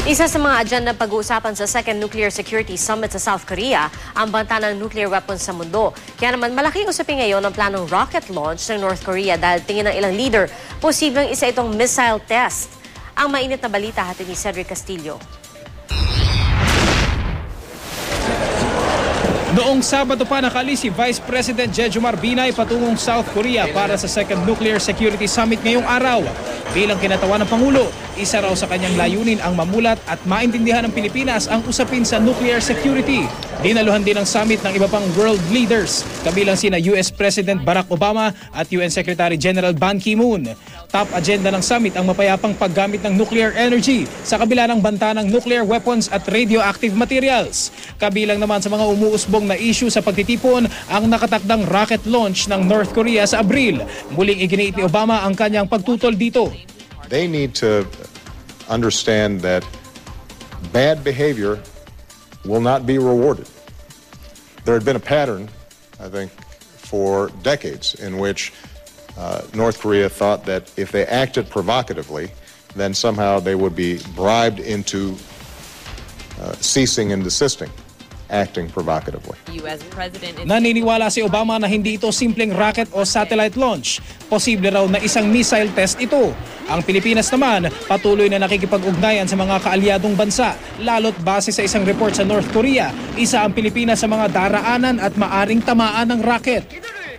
Isa sa mga agenda pag-uusapan sa Second Nuclear Security Summit sa South Korea ang banta ng nuclear weapons sa mundo. Kaya naman malaking usapin ngayon ang planong rocket launch ng North Korea dahil tingin ng ilang leader, posibleng isa itong missile test. Ang mainit na balita hatid ni Cedric Castillo. Noong Sabado pa nakaalis si Vice President Jejomar Binay patungong South Korea para sa Second Nuclear Security Summit ngayong araw. Bilang kinatawan ng Pangulo, isa raw sa kanyang layunin ang mamulat at maintindihan ng Pilipinas ang usapin sa nuclear security. Dinaluhan din ang summit ng iba pang world leaders, kabilang sina US President Barack Obama at UN Secretary General Ban Ki-moon. Top agenda ng summit ang mapayapang paggamit ng nuclear energy sa kabila ng banta ng nuclear weapons at radioactive materials. Kabilang naman sa mga umuusbong na issue sa pagtitipon ang nakatakdang rocket launch ng North Korea sa Abril. Muling iginiit ni Obama ang kanyang pagtutol dito. They need to understand that bad behavior will not be rewarded. There had been a pattern, I think, for decades in which North Korea thought that if they acted provocatively, then somehow they would be bribed into ceasing and desisting acting provocatively. Naniniwala si Obama na hindi ito simpleng rocket o satellite launch. Posible raw na isang missile test ito. Ang Pilipinas naman patuloy na nakikipag-ugnayan sa mga kaalyadong bansa, lalo't base sa isang report sa North Korea, isa ang Pilipinas sa mga daraanan at maaring tamaan ng rocket.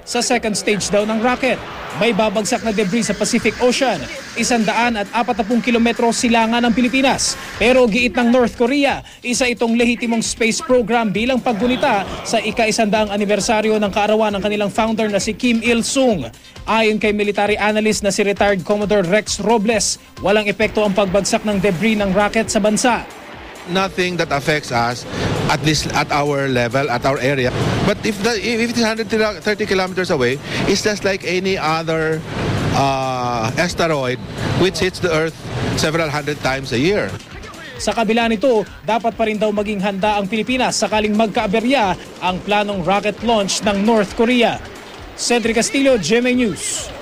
Sa second stage daw ng rocket, may babagsak na debris sa Pacific Ocean, 140 kilometro silangan ng Pilipinas. Pero giit ng North Korea, isa itong lehitimong space program bilang paggunita sa ika-100 anibersaryo ng kaarawan ng kanilang founder na si Kim Il-sung. Ayon kay military analyst na si retired Commodore Rex Robles, walang epekto ang pagbagsak ng debris ng rocket sa bansa. Nothing that affects us at least at our level, at our area. But if it's 130 kilometers away, it's just like any other asteroid which hits the Earth several hundred times a year. Sa kabila nito, dapat pa rin daw maging handa ang Pilipinas sakaling magkaaberya ang planong rocket launch ng North Korea. Cedric Castillo, GMA News.